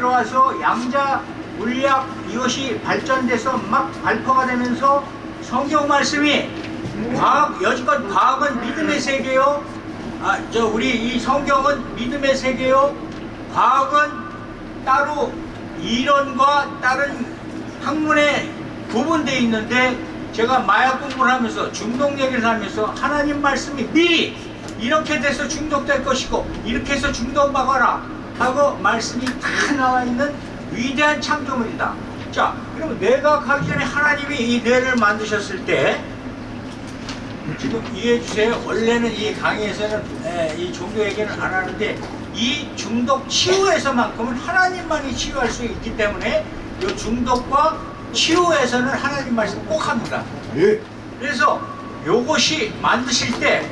들어와서 양자 물리학 이것이 발전돼서 막 발표가 되면서 성경 말씀이 여지껏 과학은 믿음의 세계요. 우리 이 성경은 믿음의 세계요. 과학은 따로 이론과 다른 학문에 구분되어 있는데, 제가 마약 공부를 하면서 중독 얘기를 하면서 하나님 말씀이 미리 이렇게 돼서 중독될 것이고 이렇게 해서 중독 막아라 하고 말씀이 다 나와 있는 위대한 창조물이다. 자, 그럼 뇌가 가기 전에 하나님이 이 뇌를 만드셨을 때, 지금 이해해 주세요. 원래는 이 강의에서는 이 종교 얘기는 안 하는데, 이 중독 치유에서만큼은 하나님만이 치유할 수 있기 때문에 이 중독과 치유에서는 하나님 말씀 꼭 합니다. 예. 그래서 요것이 만드실 때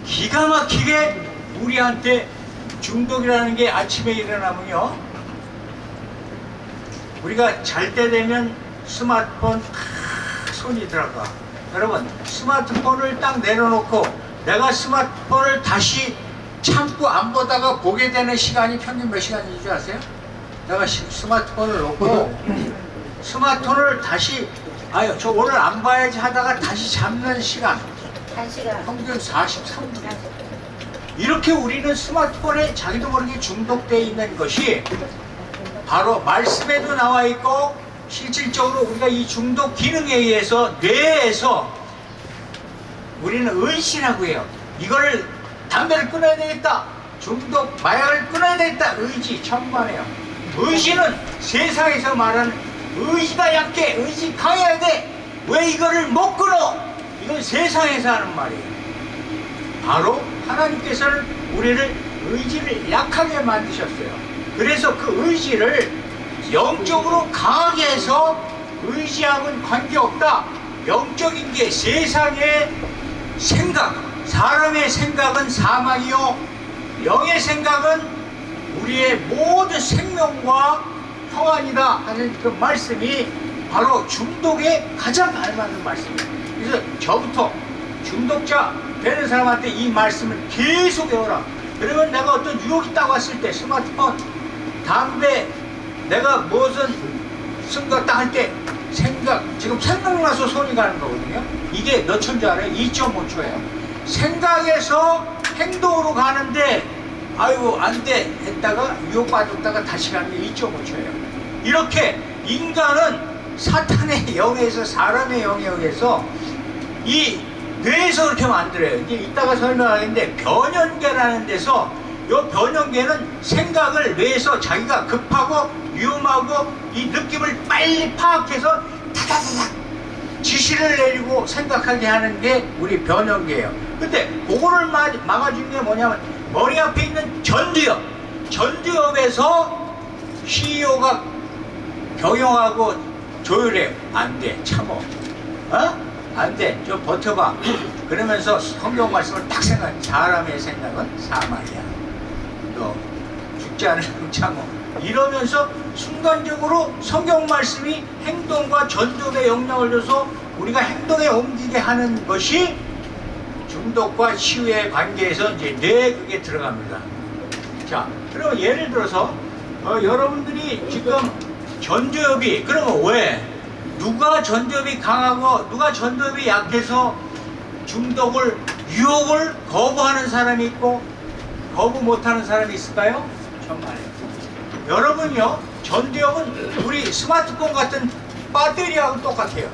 기가 막히게 우리한테 중독이라는 게 아침에 일어나면요, 우리가 잘 때 되면 스마트폰 손이 들어가. 여러분, 스마트폰을 딱 내려놓고 내가 스마트폰을 다시 참고 안 보다가 보게 되는 시간이 평균 몇 시간인 줄 아세요? 내가 스마트폰을 놓고 스마트폰을 다시 저 오늘 안 봐야지 하다가 다시 잡는 시간 1시간. 평균 43분. 이렇게 우리는 스마트폰에 자기도 모르게 중독되어 있는 것이 바로 말씀에도 나와 있고, 실질적으로 우리가 이 중독 기능에 의해서 뇌에서 우리는 의지라고 해요. 이거를 담배를 끊어야 되겠다, 중독 마약을 끊어야 되겠다, 의지 천만에요. 의지는 세상에서 말하는 의지가 약해, 의지 강해야 돼, 왜 이거를 못 끊어, 이건 세상에서 하는 말이에요. 바로 하나님께서는 우리를 의지를 약하게 만드셨어요. 그래서 그 의지를 영적으로 강하게 해서 의지하고는 관계없다. 영적인 게 세상의 생각, 사람의 생각은 사망이요, 영의 생각은 우리의 모든 생명과 평안이다 하는 그 말씀이 바로 중독에 가장 알맞는 말씀이에요. 그래서 저부터 중독자 되는 사람한테 이 말씀을 계속 외워라. 그러면 내가 어떤 유혹이 딱 왔을 때, 스마트폰, 담배, 내가 무슨 쓴 거 딱 할 때 생각, 지금 생각나서 손이 가는 거거든요. 이게 몇 초인 줄 알아요? 2.5초예요. 생각에서 행동으로 가는데 아이고 안 돼 했다가 유혹받았다가 다시 가는 게 2.5초예요. 이렇게 인간은 사탄의 영에서, 사람의 영에 의해서 이 뇌에서 그렇게 만들어요. 이제 이따가 설명하겠는데, 변연계라는 데서 이 변연계는 생각을 뇌에서 자기가 급하고 위험하고 이 느낌을 빨리 파악해서 타다다닥 지시를 내리고 생각하게 하는 게 우리 변연계예요. 근데 그거를 막아주는 게 뭐냐면, 머리 앞에 있는 전두엽, 전두엽에서 CEO가 경영하고 조율해요. 안 돼, 참어. 안 돼, 좀 버텨봐. 그러면서 성경 말씀을 딱 생각해. 사람의 생각은 사망이야, 너 죽지 않으면 참어. 이러면서 순간적으로 성경 말씀이 행동과 전도에 영향을 줘서 우리가 행동에 옮기게 하는 것이 중독과 치유의 관계에서 이제 그게 들어갑니다. 자, 그러면 예를 들어서 여러분들이 지금 전두엽이, 그러면 왜? 누가 전두엽이 강하고 누가 전두엽이 약해서 중독을, 유혹을 거부하는 사람이 있고 거부 못하는 사람이 있을까요? 정말요. 여러분요, 전두엽은 우리 스마트폰 같은 배터리하고 똑같아요.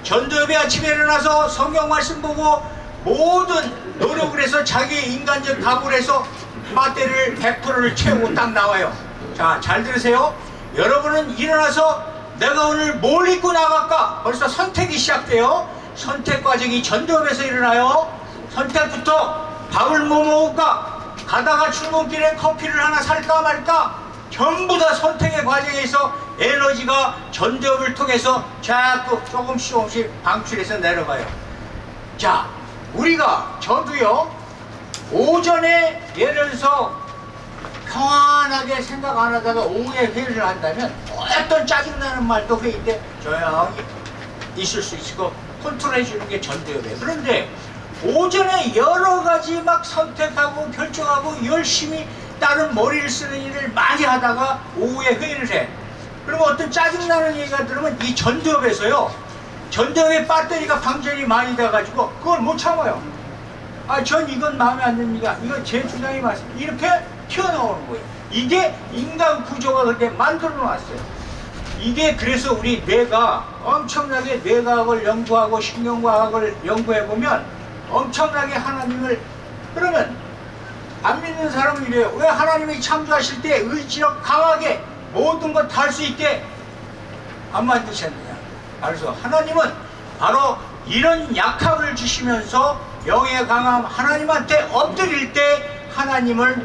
전두엽이 아침에 일어나서 성경 말씀 보고 모든 노력을 해서 자기의 인간적 각오를 해서 배터리를 100%를 채우고 딱 나와요. 자, 잘 들으세요. 여러분은 일어나서 내가 오늘 뭘 입고 나갈까? 벌써 선택이 시작돼요. 선택 과정이 전두엽에서 일어나요. 선택부터 밥을 뭐 먹을까? 가다가 출근길에 커피를 하나 살까 말까? 전부 다 선택의 과정에서 에너지가 전두엽을 통해서 자꾸 조금씩 방출해서 내려가요. 자, 우리가 저도요, 오전에 예를 들어서 평안하게 생각 안 하다가 오후에 회의를 한다면 어떤 짜증나는 말도 회의 때 조용히 있을 수 있고 컨트롤해 주는 게 전두엽이에요. 그런데 오전에 여러 가지 막 선택하고 결정하고 열심히 다른 머리를 쓰는 일을 많이 하다가 오후에 회의를 해. 그리고 어떤 짜증나는 얘기가 들으면 이 전두엽에서요, 전두엽에 배터리가 방전이 많이 돼가지고 그걸 못 참아요. 아, 전 이건 마음에 안 듭니다. 이건 제 주장이 맞습니다. 이렇게 튀어나오는 거예요. 이게 인간 구조가 그렇게 만들어 놨어요. 이게 그래서 우리 뇌가 엄청나게 뇌과학을 연구하고 신경과학을 연구해보면 엄청나게 하나님을, 그러면 안 믿는 사람은 이래요. 왜 하나님이 창조하실 때 의지력 강하게 모든 것 다 할 수 있게 안 만드셨느냐. 그래서 하나님은 바로 이런 약함을 주시면서 영의 강함, 하나님한테 엎드릴 때 하나님을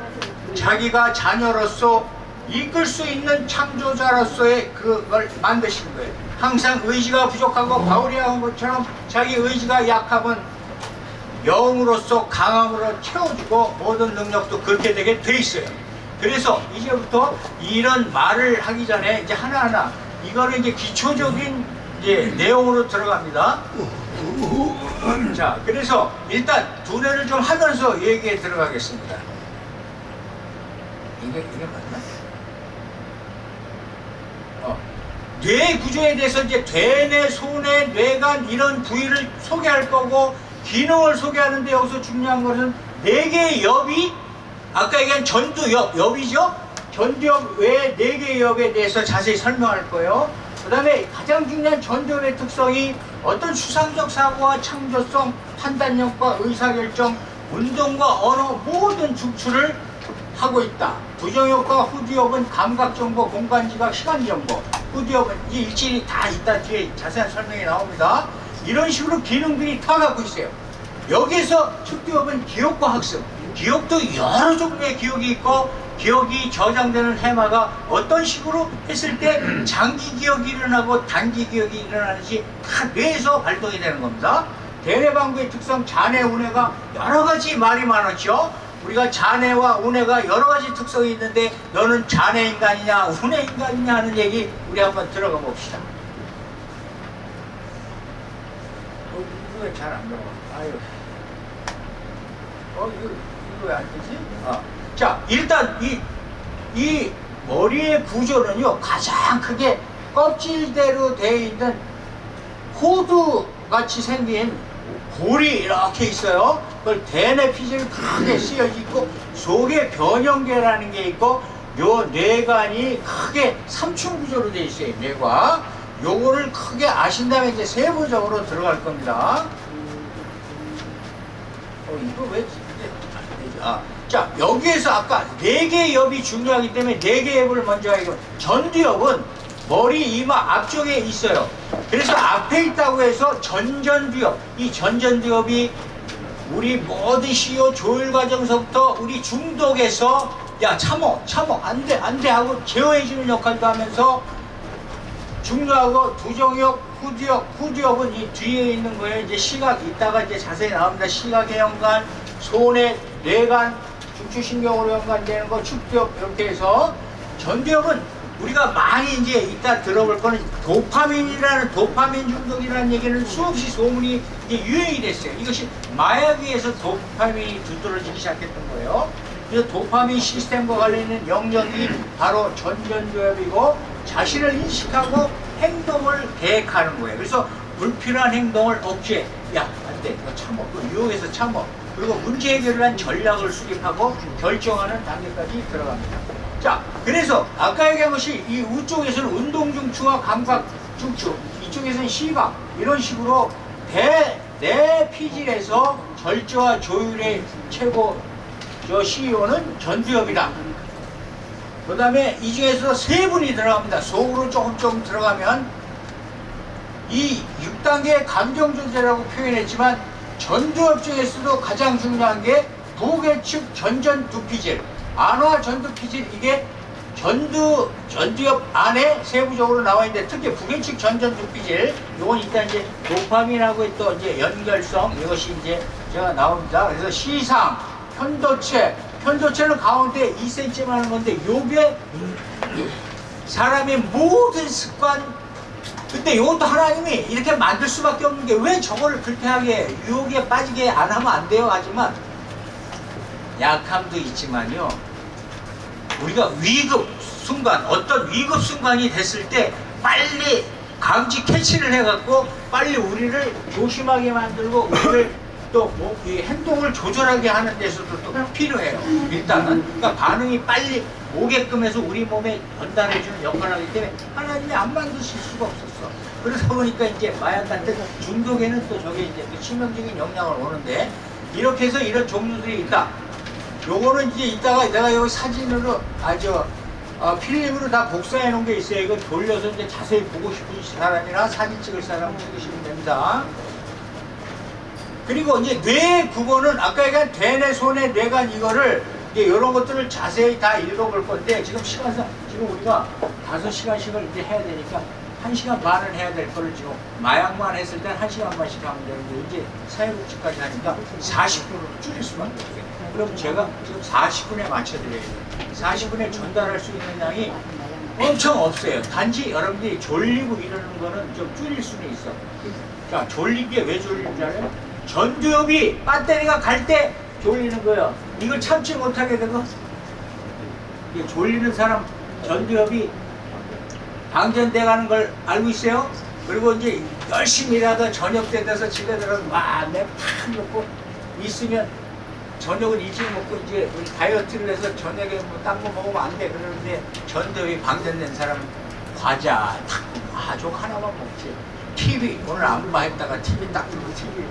자기가 자녀로서 이끌 수 있는 창조자로서의 그걸 만드신 거예요. 항상 의지가 부족하고 바울이 한 것처럼 자기 의지가 약하면 영으로서 강함으로 채워주고 모든 능력도 그렇게 되게 돼 있어요. 그래서 이제부터 이런 말을 하기 전에 이제 하나하나 이거는 이제 기초적인 이제 내용으로 들어갑니다. 자, 그래서 일단 두뇌를 좀 하면서 얘기에 들어가겠습니다. 이게 맞나? 뇌 구조에 대해서 이제 대뇌, 소뇌, 뇌간 이런 부위를 소개할 거고 기능을 소개하는데 여기서 중요한 것은 4개의 엽이 아까 얘기한 전두엽이죠? 전두엽 외에 4개의 엽에 대해서 자세히 설명할 거예요. 그 다음에 가장 중요한 전두엽의 특성이 어떤 수상적 사고와 창조성, 판단력과 의사결정, 운동과 언어 모든 축출을 하고 있다. 부정엽과 후두엽은 감각정보, 공간지각, 시간정보. 후두엽은 이 일진이 다 있다. 뒤에 자세한 설명이 나옵니다. 이런 식으로 기능들이 다 갖고 있어요. 여기에서 측두엽은 기억과 학습. 기억도 여러 종류의 기억이 있고 기억이 저장되는 해마가 어떤 식으로 했을 때 장기 기억이 일어나고 단기 기억이 일어나는지 다 뇌에서 발동이 되는 겁니다. 대뇌방구의 특성, 잔해, 운해가 여러 가지 말이 많았죠. 우리가 잔해와 운해가 여러 가지 특성이 있는데 너는 잔해 인간이냐 운해 인간이냐 하는 얘기 우리 한번 들어가 봅시다. 이거 왜 잘 안 들어가? 아유. 이거 왜 안 되지? 자, 일단 이 머리의 구조는요, 가장 크게 껍질대로 되어 있는 호두 같이 생긴 볼이 이렇게 있어요. 그걸 대뇌 피질이 크게 쓰여져 있고, 속에 변형계라는 게 있고, 요 뇌관이 크게 삼층 구조로 되어 있어요. 뇌가. 요거를 크게 아신 다음에 이제 세부적으로 들어갈 겁니다. 이거 왜 이게 안 되지? 자, 여기에서 아까 4개의 엽이 중요하기 때문에 4개의 엽을 먼저 하고, 전두엽은 머리 이마 앞쪽에 있어요. 그래서 앞에 있다고 해서 전전두엽, 이 전전두엽이 우리 모든 CEO 조율 과정서부터 우리 중독에서 야 참어 안돼 하고 제어해주는 역할도 하면서 중요하고 부정엽, 후두엽은 이 뒤에 있는 거예요. 이제 시각 이따가 이제 자세히 나옵니다. 시각의 연관, 손의 뇌관, 중추신경으로 연관되는 거, 축두엽 이렇게 해서 전두엽은 우리가 많이 이제 이따 들어볼 거는 도파민이라는 도파민 중독이라는 얘기는 수없이 소문이 이제 유행이 됐어요. 이것이 마약에 의해서 도파민이 두드러지기 시작했던 거예요. 그래서 도파민 시스템과 관련된 영역이 바로 전전두엽이고 자신을 인식하고 행동을 계획하는 거예요. 그래서 불필요한 행동을 억제, 야 안돼, 너 참어, 너 유혹해서 참어. 그리고 문제 해결을 한 전략을 수립하고 결정하는 단계까지 들어갑니다. 자, 그래서 아까 얘기한 것이 이 우쪽에서는 운동중추와 감각중추, 이쪽에서는 시각, 이런 식으로 내 피질에서 절제와 조율의 최고 CEO는 전두엽이다. 그 다음에 이 중에서 3분이 들어갑니다. 속으로 조금 들어가면 이 6단계의 감정조제라고 표현했지만 전두엽 중에서도 가장 중요한 게 부계축 전전두피질, 안화 전두피질, 이게 전두엽 안에 세부적으로 나와 있는데 특히 부계축 전전두피질, 이건 일단 이제 도파민하고 또 이제 연결성, 이것이 이제 제가 나옵니다. 그래서 시상, 편도체는 가운데 2cm 하는 건데 요게 사람의 모든 습관, 근데 이것도 하나님이 이렇게 만들 수밖에 없는 게 왜 저거를 불쾌하게 유혹에 빠지게 안 하면 안 돼요. 하지만 약함도 있지만요, 우리가 위급 순간, 어떤 위급 순간이 됐을 때 빨리 감지 캐치를 해갖고 빨리 우리를 조심하게 만들고 우리를 또 뭐 이 행동을 조절하게 하는 데서도 또 필요해요. 일단은 그러니까 반응이 빨리 오게끔 해서 우리 몸에 전달해주는 역할을 하기 때문에 하나님이 안 만드실 수가 없었어. 그러다 보니까 이제 마약 같은 중독에는 또 저게 이제 또 치명적인 영향을 오는데, 이렇게 해서 이런 종류들이 있다. 요거는 이제 이따가 내가 여기 사진으로 필름으로 다 복사해 놓은 게 있어요. 이거 돌려서 이제 자세히 보고 싶은 사람이나 사진 찍을 사람 찍으시면 됩니다. 그리고 이제 뇌 구조는 아까 얘기한 대뇌, 소뇌, 뇌간 이거를 이제 이런 것들을 자세히 다 읽어볼 건데, 지금 시간상 지금 우리가 5시간씩을 이제 해야 되니까 1시간 반을 해야 될 거를 지금 마약만 했을 땐 1시간 반씩 하면 되는데 이제 사회복지까지 하니까 40분으로 줄일 수밖에 없어요. 그럼 제가 지금 40분에 맞춰드려야 돼요. 40분에 전달할 수 있는 양이 엄청 없어요. 단지 여러분들이 졸리고 이러는 거는 좀 줄일 수는 있어. 자, 졸린 게 왜 졸리는 줄 알아요? 전두엽이 배터리가 갈 때 졸리는 거예요. 이걸 참지 못하게 되고, 졸리는 사람 전두엽이 방전돼 가는 걸 알고 있어요? 그리고 이제 열심히 일하다 저녁 때 돼서 집에 들어가서 내팍 먹고 있으면 저녁을 일찍 먹고 이제 우리 다이어트를 해서 저녁에 뭐 딴 거 먹으면 안 돼 그러는데, 전두엽이 방전된 사람은 과자, 족 하나만 먹지. TV 오늘 안 봐 했다가 TV 딱 들고 TV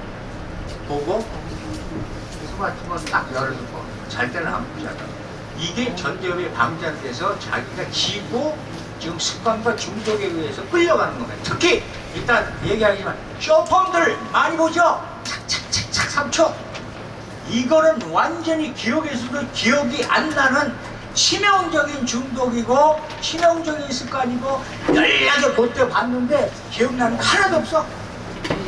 보고 스마트폰 딱 열어서 잘 때는 안 보잖아. 이게 전두엽이 방전돼서 자기가 지고 지금 습관과 중독에 의해서 끌려가는 거예요. 특히 일단 얘기하지만 쇼폼들 많이 보죠? 착착착착 3초. 이거는 완전히 기억에서도 기억이 안 나는 치명적인 중독이고 치명적인 습관이고, 연락에 그때 봤는데 기억나는 거 하나도 없어.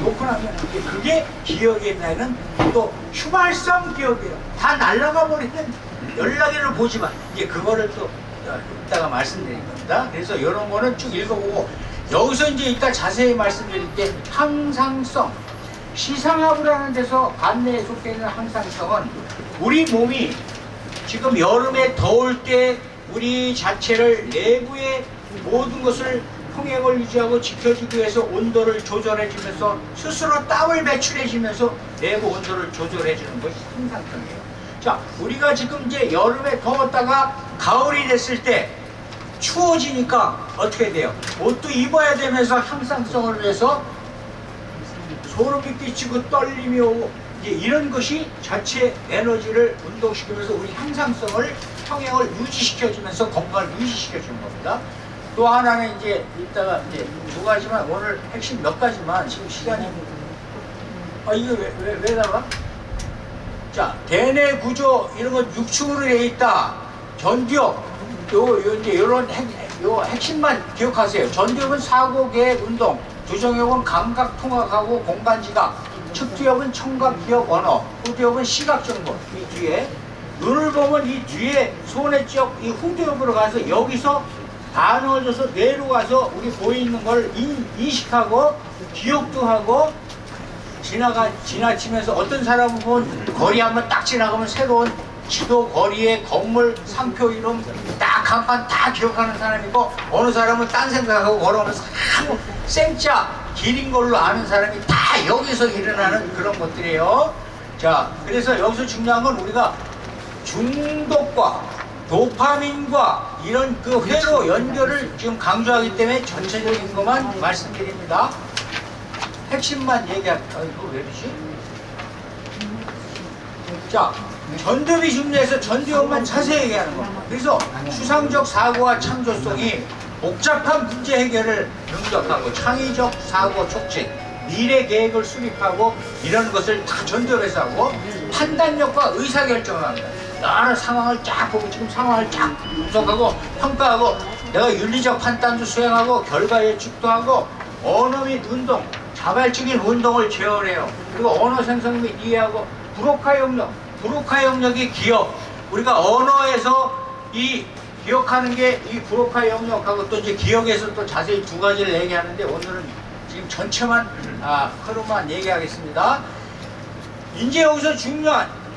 놓고 나면 그게 기억에 나는 또 휘발성 기억이에요. 다 날아가 버리는, 연락에는 보지만 이제 그거를 또 이따가 말씀드릴 겁니다. 그래서 이런 거는 쭉 읽어보고, 여기서 이제 이따 자세히 말씀드릴 때 항상성, 시상하부라는 데서 관내에 속해 있는 항상성은 우리 몸이 지금 여름에 더울 때 우리 자체를 내부의 모든 것을 평행을 유지하고 지켜주기 위해서 온도를 조절해주면서 스스로 땀을 배출해주면서 내부 온도를 조절해주는 것이 항상성이에요. 자, 우리가 지금 이제 여름에 더웠다가 가을이 됐을 때 추워지니까 어떻게 돼요? 옷도 입어야 되면서 향상성을 위해서 소름이 끼치고 떨림이 오고, 이제 이런 것이 자체 에너지를 운동시키면서 우리 향상성을 평행을 유지시켜주면서 건강을 유지시켜주는 겁니다. 또 하나는 이제 이따가 이제 2가지만, 오늘 핵심 몇 가지만, 지금 시간이 이거 왜 나와? 자, 대뇌 구조 이런 건 6층으로 되어 있다. 전두엽 이제 이런 핵심만 기억하세요. 전두엽은 사고, 계획, 운동, 두정엽은 감각, 통각하고 공간지각, 측두엽은 청각, 기억, 언어, 후두엽은 시각 정보. 이 뒤에 눈을 보면 이 뒤에 손의 쪽 이 후두엽으로 가서 여기서 다 넣어져서 뇌로 가서 우리 보이는 걸 인식하고 기억도 하고, 지나치면서 어떤 사람은 보면 거리 한번 딱 지나가면 새로운 지도, 거리에 건물, 상표 이름 딱 간판 다 기억하는 사람이 있고, 어느 사람은 딴 생각하고 걸어오면서 아무 생짜 길인 걸로 아는 사람이 다 여기서 일어나는 그런 것들이에요. 자, 그래서 여기서 중요한 건 우리가 중독과 도파민과 이런 그 회로 연결을 지금 강조하기 때문에 전체적인 것만 말씀드립니다. 핵심만 얘기할게요. 이거 왜 이러지? 자, 전두엽이 중요해서 전두엽만 자세히 얘기하는 겁니다. 그래서 추상적 사고와 창조성이 복잡한 문제 해결을 능력하고, 창의적 사고 촉진, 미래 계획을 수립하고, 이런 것을 다 전두엽에서 하고, 판단력과 의사결정을 합니다. 여러 상황을 쫙 보고, 지금 상황을 쫙 분석하고 평가하고, 내가 윤리적 판단도 수행하고, 결과 예측도 하고, 언어 및 운동, 자발적인 운동을 제어해요. 그리고 언어 생성 및 이해하고, 브로카 영역, 브로카 영역이 기억. 우리가 언어에서 이 기억하는 게 이 브로카 영역하고, 또 이제 기억에서 또 자세히 2가지를 얘기하는데, 오늘은 지금 전체만 흐름만 얘기하겠습니다. 이제 여기서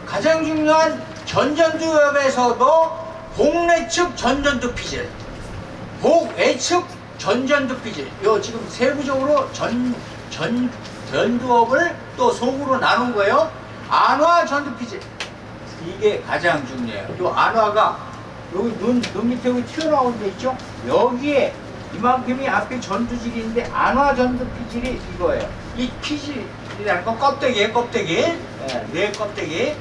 가장 중요한 전두엽에서도 복내측 전전두피질, 복외측 전전두피질. 요 지금 세부적으로 전두업을 또 속으로 나눈 거예요. 안화 전두피질. 이게 가장 중요해요. 요 안화가 여기 눈 밑에 여기 튀어나온 데 있죠? 여기에 이만큼이 앞에 전두질인데 안화 전두피질이 이거예요. 이 피질이라는 건 껍데기예요, 껍데기. 네, 뇌 껍데기.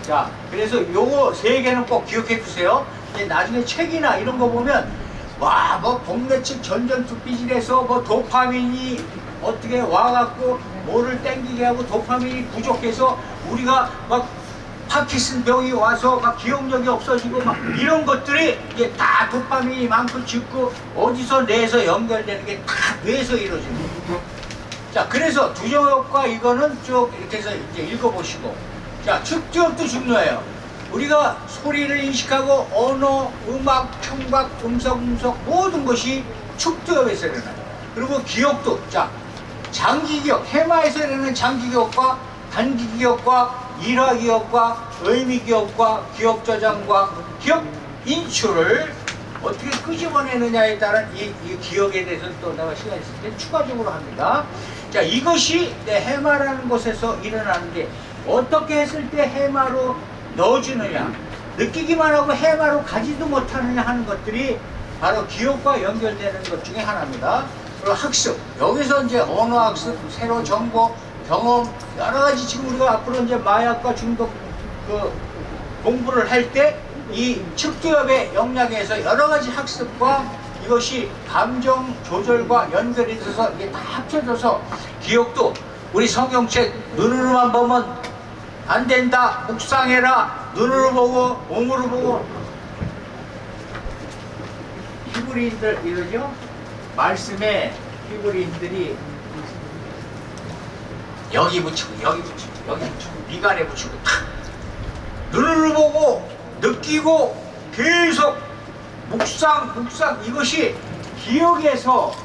자, 그래서 요거 세 개는 꼭 기억해 두세요. 나중에 책이나 이런 거 보면 와, 뭐 복내측 전전두피질에서 뭐 도파민이 어떻게 와갖고 뭐를 땡기게 하고 도파민이 부족해서 우리가 막 파킨슨 병이 와서 막 기억력이 없어지고 막 이런 것들이 이게 다 도파민이 많고 적고 어디서 뇌에서 연결되는 게 다 뇌에서 이루어지는 거예요. 자, 그래서 두정엽과 이거는 쭉 이렇게 해서 이제 읽어보시고, 자, 측두엽도 중요해요. 우리가 소리를 인식하고 언어, 음악, 청각, 음성, 모든 것이 측두엽에서 일어나요. 그리고 기억도, 자, 장기기억, 해마에서 일어나는 장기기억과 단기기억과 일화기억과 의미기억과 기억저장과 기억 인출을 어떻게 끄집어내느냐에 따른 이 기억에 대해서는 또 내가 시간 있을 때 추가적으로 합니다. 자, 이것이 해마라는 곳에서 일어나는 게 어떻게 했을 때 해마로 넣어주느냐, 느끼기만 하고 해마로 가지도 못하느냐 하는 것들이 바로 기억과 연결되는 것 중에 하나입니다. 그리고 학습, 여기서 이제 언어학습, 새로 정보, 경험, 여러 가지 지금 우리가 앞으로 이제 마약과 중독 공부를 할 때 이 측두엽의 영역에서 여러 가지 학습과 이것이 감정 조절과 연결이 돼서 이게 다 합쳐져서 기억도 우리 성경책 눈으로만 보면 안 된다, 묵상해라, 눈으로 보고 몸으로 보고. 히브리인들 이러죠? 말씀에 히브리인들이 여기 붙이고 여기 붙이고 여기 붙이고 미간에 붙이고 탁 눈으로 보고 느끼고 계속 묵상 이것이 기억에서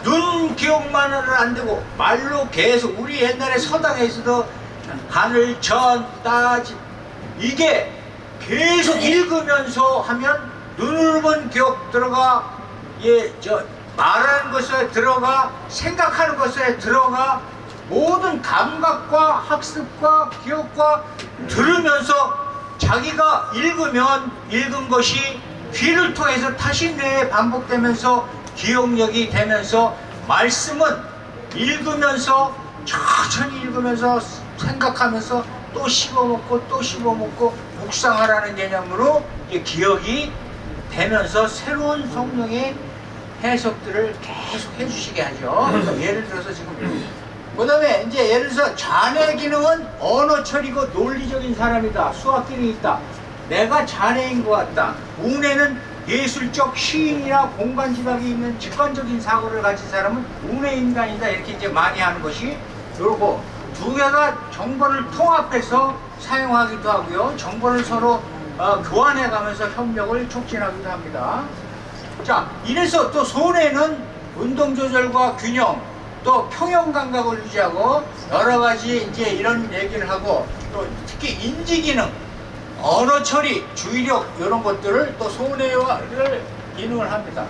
눈 기억만으로는 안 되고 말로 계속 우리 옛날에 서당에서도 하늘 전 따지 이게 계속 읽으면서 하면 눈으로 본 기억 들어가 말하는 것에 들어가 생각하는 것에 들어가 모든 감각과 학습과 기억과 들으면서 자기가 읽으면 읽은 것이 귀를 통해서 다시 뇌에 반복되면서 기억력이 되면서 말씀은 읽으면서 천천히 읽으면서 생각하면서 또 씹어먹고 또 씹어먹고 묵상하라는 개념으로 기억이 되면서 새로운 성령의 해석들을 계속 해주시게 하죠. 그래서 예를 들어서 지금 그 다음에 이제 예를 들어서 자네 기능은 언어철이고 논리적인 사람이다. 수학 기능이 있다. 내가 자네인 것 같다. 운에는 예술적 시인이나 공간 지각이 있는 직관적인 사고를 가진 사람은 운의 인간이다. 이렇게 이제 많이 하는 것이 그리고 두 개가 정보를 통합해서 사용하기도 하고요. 정보를 서로 교환해 가면서 협력을 촉진하기도 합니다. 자, 이래서 또 손에는 운동 조절과 균형, 또 평형 감각을 유지하고 여러 가지 이제 이런 얘기를 하고 또 특히 인지 기능, 언어 처리, 주의력 이런 것들을 또 손해를 기능을 합니다.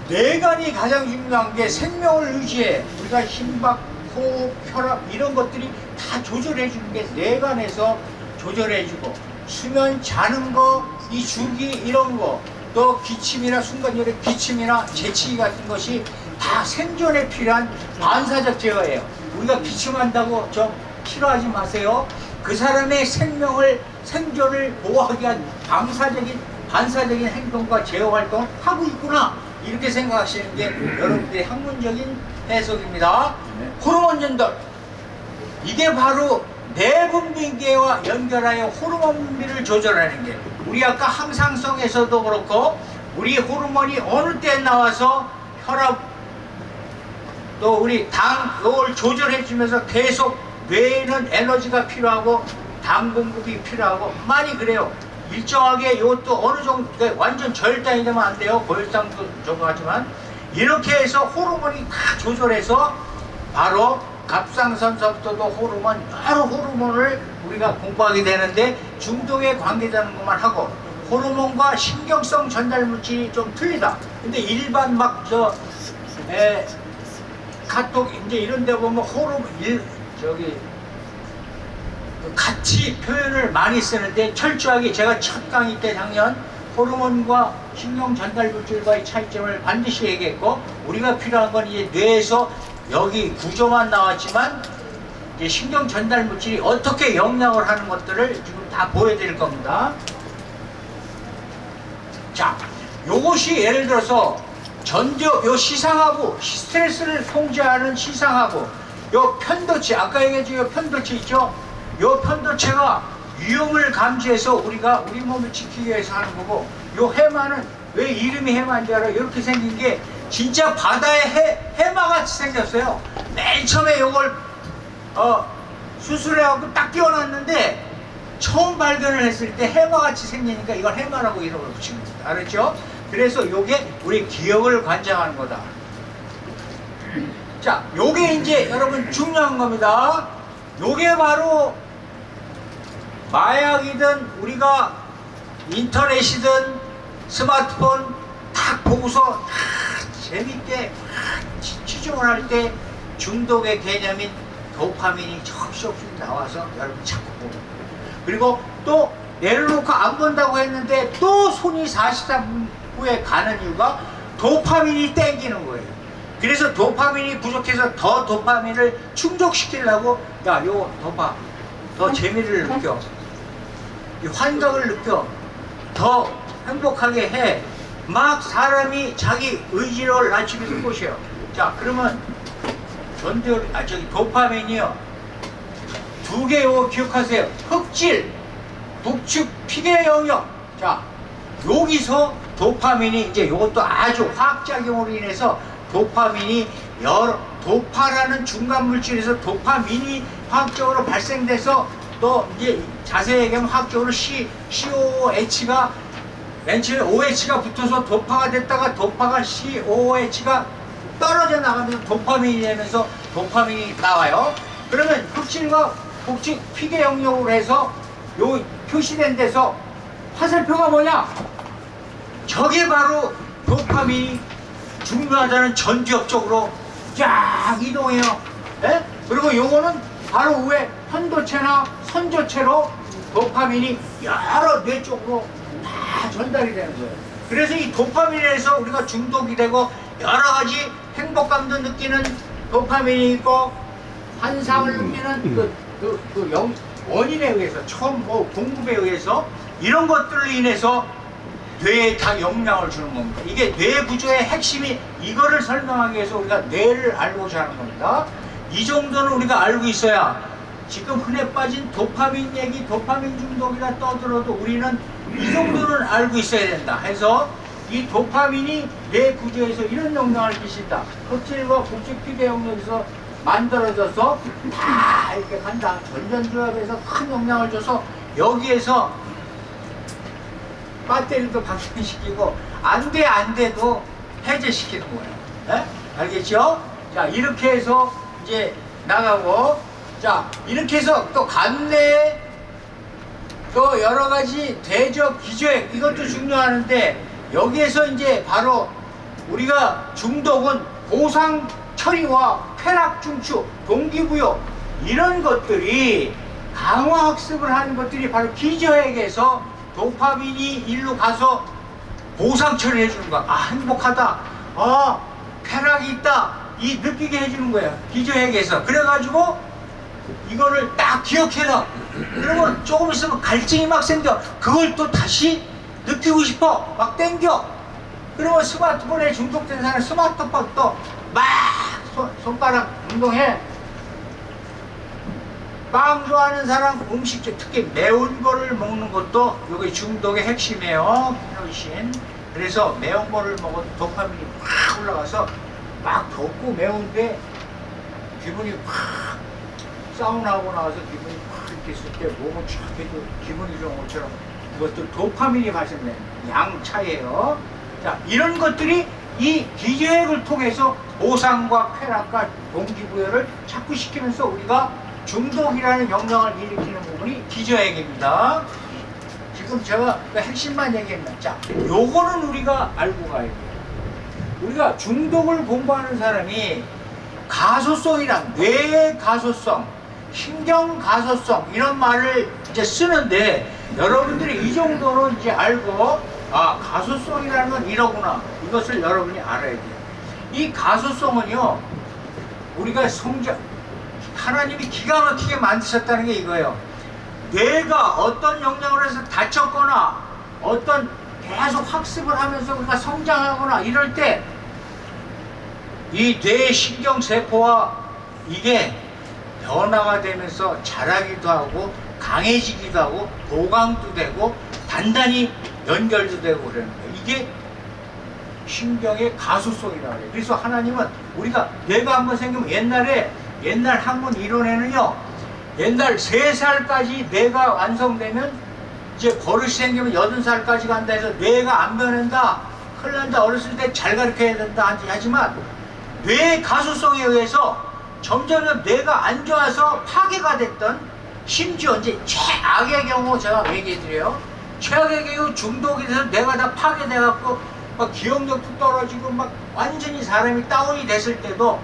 뇌관이 가장 중요한 게 생명을 유지해. 우리가 심박, 호흡, 혈압 이런 것들이 다 조절해 주는 게 뇌관에서 조절해 주고 수면, 자는 거, 이 주기 이런 거 또 기침이나 순간적인 기침이나 재치기 같은 것이 다 생존에 필요한 반사적 제어예요. 우리가 기침한다고 좀 싫어하지 마세요. 그 사람의 생존을 보호하기 위한 반사적인 행동과 제어 활동을 하고 있구나. 이렇게 생각하시는 게 여러분들의 학문적인 해석입니다. 호르몬 전달. 이게 바로 내분비계와 연결하여 호르몬 분비를 조절하는 게 우리 아까 항상성에서도 그렇고 우리 호르몬이 어느 때 나와서 혈압 또 우리 당 이걸 조절해 주면서 계속 뇌에는 에너지가 필요하고 당 공급이 필요하고 많이 그래요. 일정하게 이것도 어느 정도 완전 절단이 되면 안 돼요. 고혈당도 적응하지만 이렇게 해서 호르몬이 다 조절해서 바로 갑상선서부터도 호르몬 여러 호르몬을 우리가 공부하게 되는데 중독에 관계되는 것만 하고 호르몬과 신경성 전달 물질이 좀 틀리다. 근데 일반 카톡 이제 이런 데 보면 같이 표현을 많이 쓰는데 철저하게 제가 첫 강의 때 작년 호르몬과 신경 전달 물질과의 차이점을 반드시 얘기했고 우리가 필요한 건 이제 뇌에서 여기 구조만 나왔지만 이제 신경 전달 물질이 어떻게 영향을 하는 것들을 지금 다 보여드릴 겁니다. 자, 요것이 예를 들어서 요 시상하부, 스트레스를 통제하는 시상하부, 요 편도체, 아까 얘기했죠, 요 편도체 있죠? 요 편도체가 위험을 감지해서 우리가 우리 몸을 지키기 위해서 하는 거고, 요 해마는 왜 이름이 해마인지 알아요? 이렇게 생긴 게 진짜 바다에 해마같이 생겼어요. 맨 처음에 요걸 수술해갖고 딱 띄워놨는데 처음 발견을 했을 때 해마같이 생기니까 이걸 해마라고 이름을 붙인 겁니다. 알았죠? 그래서 요게 우리 기억을 관장하는 거다. 자, 요게 이제 여러분 중요한 겁니다. 요게 바로 마약이든 우리가 인터넷이든 스마트폰 딱 보고서 재밌게 치중을 할 때 중독의 개념인 도파민이 적시 없이 나와서 여러분 자꾸 보고, 그리고 또 내려놓고 안 본다고 했는데 또 손이 43분 후에 가는 이유가 도파민이 땡기는 거예요. 그래서 도파민이 부족해서 더 도파민을 충족시키려고 요 더 재미를 느껴, 이 환각을 느껴, 더 행복하게 해. 막 사람이 자기 의지를 낮추기도 보셔요. 자, 그러면 도파민이요. 두 개 요 기억하세요. 흑질, 북측 피계 영역. 자, 여기서 도파민이 이제 요것도 아주 화학작용으로 인해서 도파민이 도파라는 중간 물질에서 도파민이 화학적으로 발생돼서 또 이제 자세히 얘기하면 화학적으로 COOH가 맨 처음에 OH가 붙어서 도파가 됐다가 도파가 COOH가 떨어져 나가면서 도파민이 되면서 도파민이 나와요. 그러면 흑질과 북측 피계 영역으로 해서 요 표시된 데서 화살표가 뭐냐? 저게 바로 도파민이 중요하다는 전기역 쪽으로 쫙 이동해요. 예? 그리고 요거는 바로 위에 편도체나 선조체로 도파민이 여러 뇌 쪽으로 다 전달이 되는 거예요. 그래서 이 도파민에서 우리가 중독이 되고 여러 가지 행복감도 느끼는 도파민이 있고 환상을 느끼는 원인에 의해서 처음 공급에 의해서 이런 것들로 인해서 뇌에 다 영향을 주는 겁니다. 이게 뇌 구조의 핵심이 이거를 설명하기 위해서 우리가 뇌를 알고자 하는 겁니다. 이 정도는 우리가 알고 있어야 지금 흔해 빠진 도파민 얘기, 도파민 중독이라 떠들어도 우리는 이 정도는 알고 있어야 된다 해서 이 도파민이 뇌 구조에서 이런 영향을 끼친다. 흑질과 북측 피계 영역에서 만들어져서 다 이렇게 간다. 전전조합에서 큰 영향을 줘서 여기에서 배터리도 방전시키고 안 돼도 해제시키는 거예요. 네? 알겠죠? 자, 이렇게 해서 이제 나가고, 자, 이렇게 해서 또 간내 또 여러 가지 대적 기저액 이것도 중요하는데 여기에서 이제 바로 우리가 중독은 보상 처리와 쾌락 중추, 동기부여 이런 것들이 강화 학습을 하는 것들이 바로 기저액에서 도파민이 일로 가서 보상 처리해 주는 거야. 아, 행복하다. 쾌락이 있다. 이 느끼게 해주는 거야. 기저액에서. 그래가지고 이거를 딱 기억해놔. 그러면 조금 있으면 갈증이 막 생겨. 그걸 또 다시 느끼고 싶어. 막 땡겨. 그러면 스마트폰에 중독된 사람 스마트폰 또 막 손가락 운동해. 빵 좋아하는 사람 음식, 특히 매운 거를 먹는 것도 여기 중독의 핵심이에요. 피노신. 그래서 매운 거를 먹어도 도파민이 확 올라가서 막 덥고 매운데 기분이 확, 사우나하고 나와서 기분이 확 이렇게 있을 때 몸은 쫙 해도 기분이 좋은 것처럼 이것도 도파민이 발생돼요. 양 차이에요. 자, 이런 것들이 이 기저액을 통해서 보상과 쾌락과 동기부여를 자꾸 시키면서 우리가 중독이라는 영향을 일으키는 부분이 기저핵입니다. 지금 제가 그 핵심만 얘기했나. 자, 요거는 우리가 알고 가야 돼요. 우리가 중독을 공부하는 사람이 가소성이랑 뇌의 가소성, 신경 가소성 이런 말을 이제 쓰는데 여러분들이 이 정도는 이제 알고 아 가소성이라는 건 이러구나 이것을 여러분이 알아야 돼요. 이 가소성은요 우리가 성장 하나님이 기가 막히게 만드셨다는 게 이거예요. 뇌가 어떤 영향을 해서 다쳤거나 어떤 계속 학습을 하면서 우리가 성장하거나 이럴 때 이 뇌 신경세포와 이게 변화가 되면서 자라기도 하고 강해지기도 하고 보강도 되고 단단히 연결도 되고 그러는 거예요. 이게 신경의 가소성이라고 해요. 그래서 하나님은 우리가 뇌가 한번 생기면 옛날 학문 이론에는요 옛날 3살까지 뇌가 완성되면 이제 버릇이 생기면 8살까지 간다 해서 뇌가 안 변한다 큰일 난다 어렸을 때 잘 가르쳐야 된다 하지만 뇌의 가소성에 의해서 점점 뇌가 안 좋아서 파괴가 됐던 심지어 이제 최악의 경우 제가 얘기해드려요. 최악의 경우 중독이 돼서 뇌가 다 파괴돼갖고 막 기억력도 떨어지고 막 완전히 사람이 다운이 됐을 때도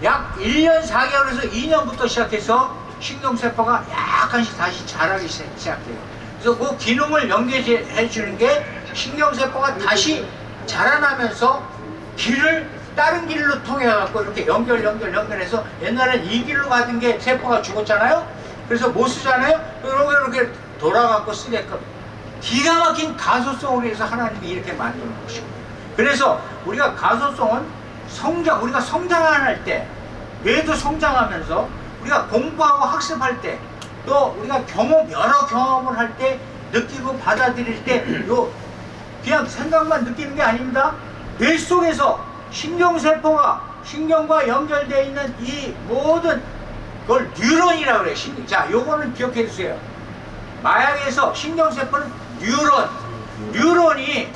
약 1년 4개월에서 2년부터 시작해서 신경세포가 약간씩 다시 자라기 시작해요. 그래서 그 기능을 연결해 주는 게 신경세포가 다시 자라나면서 길을 다른 길로 통해 갖고 이렇게 연결해서 옛날엔 이 길로 가던 게 세포가 죽었잖아요. 그래서 못 쓰잖아요. 이렇게 돌아갖고 쓰게끔 기가 막힌 가소성으로 해서 하나님이 이렇게 만드는 것이고 그래서 우리가 가소성은 우리가 성장할 때 뇌도 성장하면서 우리가 공부하고 학습할 때 또 우리가 여러 경험을 할 때 느끼고 받아들일 때 그냥 생각만 느끼는 게 아닙니다. 뇌 속에서 신경세포가 신경과 연결되어 있는 이 모든 그걸 뉴런이라고 그래요. 자, 요거는 기억해 주세요. 마약에서 신경세포는 뉴런이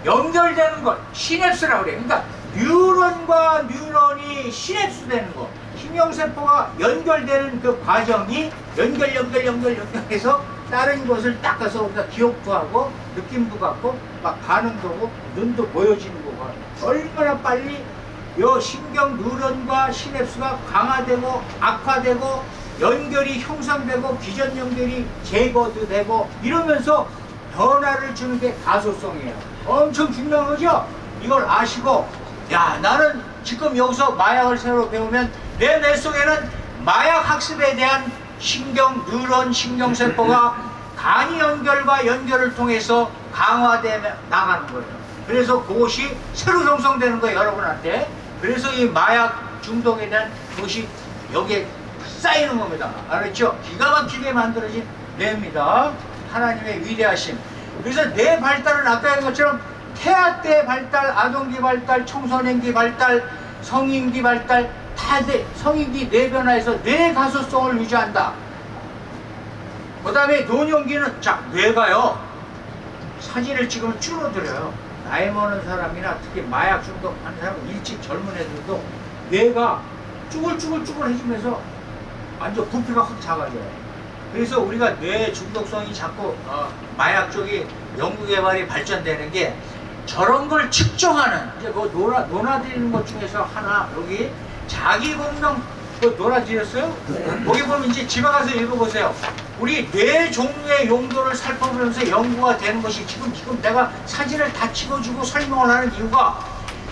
연결되는 것, 시냅스라고 그래요. 그러니까 뉴런과 뉴런이 시냅스 되는 거, 신경세포가 연결되는 그 과정이 연결해서 다른 곳을 딱 가서 우리가 기억도 하고 느낌도 갖고 막 반응도 하고 눈도 보여지는 거가 얼마나 빨리 요 신경 뉴런과 시냅스가 강화되고 악화되고 연결이 형성되고 기존 연결이 제거도 되고 이러면서 변화를 주는 게 가소성이에요. 엄청 중요한 거죠? 이걸 아시고 야 나는 지금 여기서 마약을 새로 배우면 내 뇌속에는 마약 학습에 대한 신경 뉴런 신경세포가 간이 연결과 연결을 통해서 강화되어 나가는 거예요. 그래서 그것이 새로 형성되는 거예요 여러분한테. 그래서 이 마약 중독에 대한 그것이 여기에 쌓이는 겁니다. 알았죠? 기가 막히게 만들어진 뇌입니다. 하나님의 위대하심. 그래서 뇌 발달은 아까 얘기한 것처럼 태아 때 발달, 아동기 발달, 청소년기 발달, 성인기 발달 다 성인기 뇌 변화에서 뇌 가소성을 유지한다. 그 다음에 노년기는 자 뇌가요 사진을 찍으면 줄어들어요. 나이 많은 사람이나 특히 마약 중독하는 사람 일찍 젊은 애들도 뇌가 쭈글쭈글해지면서 완전 부피가 확 작아져요. 그래서 우리가 뇌 중독성이 자꾸 마약 쪽이 연구개발이 발전되는 게 저런 걸 측정하는 이제 그 논하드리는 것 중에서 하나 여기 자기공명 논하드렸어요? 거기 보면 이제 집에 가서 읽어보세요. 우리 뇌 종류의 용도를 살펴보면서 연구가 되는 것이 지금 내가 사진을 다 찍어주고 설명을 하는 이유가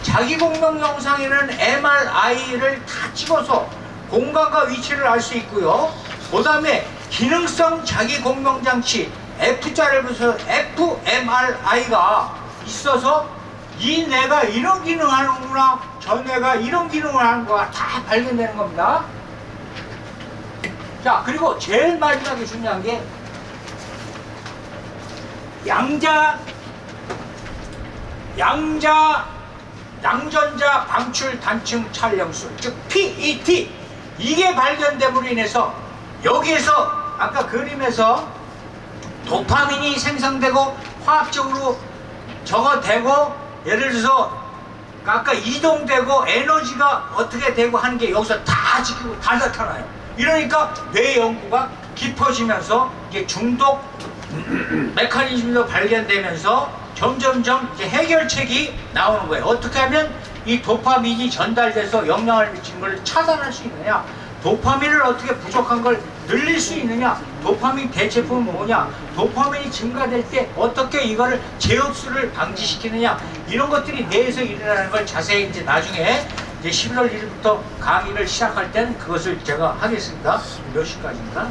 자기공명 영상에는 MRI를 다 찍어서 공간과 위치를 알 수 있고요. 그 다음에 기능성 자기공명장치 F자를 붙여서 fMRI가 있어서 이 뇌가 이런 기능을 하는구나 저 뇌가 이런 기능을 하는 거가 다 발견되는 겁니다. 자 그리고 제일 마지막에 중요한 게 양전자 방출 단층 촬영술 즉 PET 이게 발견됨으로 인해서 여기에서 아까 그림에서 도파민이 생성되고 화학적으로 저거 되고 예를 들어서 아까 이동되고 에너지가 어떻게 되고 하는 게 여기서 다 지키고 다 나타나요. 이러니까 뇌 연구가 깊어지면서 이게 중독 메커니즘도 발견되면서 점점점 이제 해결책이 나오는 거예요. 어떻게 하면 이 도파민이 전달돼서 영향을 미치는 걸 차단할 수 있느냐, 도파민을 어떻게 부족한 걸 늘릴 수 있느냐, 도파민 대체품은 뭐냐, 도파민이 증가될 때 어떻게 이거를 재흡수를 방지시키느냐, 이런 것들이 뇌에서 일어나는 걸 자세히 이제 나중에 이제 11월 1일부터 강의를 시작할 때는 그것을 제가 하겠습니다. 몇 시까지인가?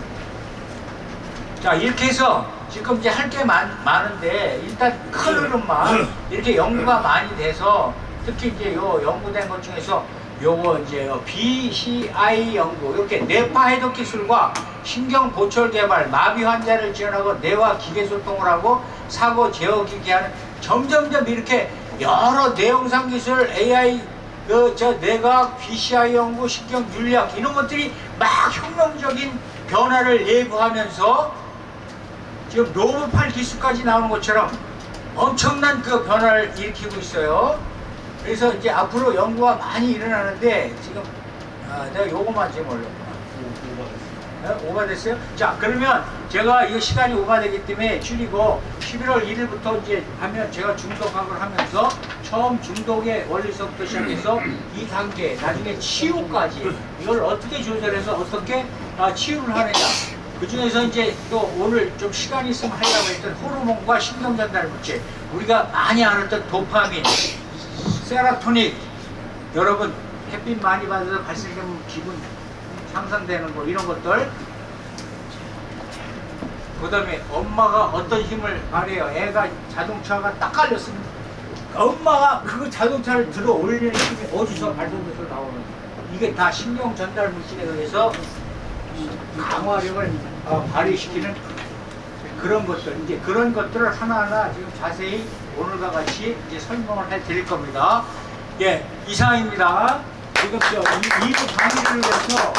자, 이렇게 해서 지금 이제 할 게 많은데 일단 큰 흐름만 이렇게 연구가 많이 돼서 특히 이제 요 연구된 것 중에서 요거 이제 BCI 연구, 이렇게 뇌파 해독 기술과 신경 보철 개발, 마비 환자를 지원하고 뇌와 기계 소통을 하고 사고 제어기기 하는 점점점 이렇게 여러 뇌영상 기술, AI, 뇌과학, BCI 연구, 신경 윤리학 이런 것들이 막 혁명적인 변화를 예고하면서 지금 로봇팔 기술까지 나오는 것처럼 엄청난 그 변화를 일으키고 있어요. 그래서 이제 앞으로 연구가 많이 일어나는데 지금 내가 요거만 지금 올렸구나. 오버됐어요? 자, 그러면 제가 이 시간이 오버되기 때문에 줄이고 11월 1일부터 이제 하면 제가 중독학을 하면서 처음 중독의 원리서부터 시작해서 2단계, 나중에 치유까지 이걸 어떻게 조절해서 어떻게 치유를 하느냐. 그 중에서 이제 또 오늘 좀 시간이 있으면 하려고 했던 호르몬과 신경전달 물질, 우리가 많이 알았던 도파민, 세라토닌, 여러분 햇빛 많이 받아서 발생되는 기분 상상되는 거 이런 것들, 그 다음에 엄마가 어떤 힘을 발휘해요. 애가 자동차가 딱 깔렸습니다. 엄마가 그 자동차를 들어 올리는 힘이 어디서 발동돼서 나오는, 이게 다 신경 전달 물질에 의해서 강화력을 발휘시키는 그런 것들, 이제 그런 것들을 하나하나 지금 자세히 오늘과 같이 이제 설명을 해 드릴 겁니다. 예, 이상입니다. 지금 저 2부 강의를 위해서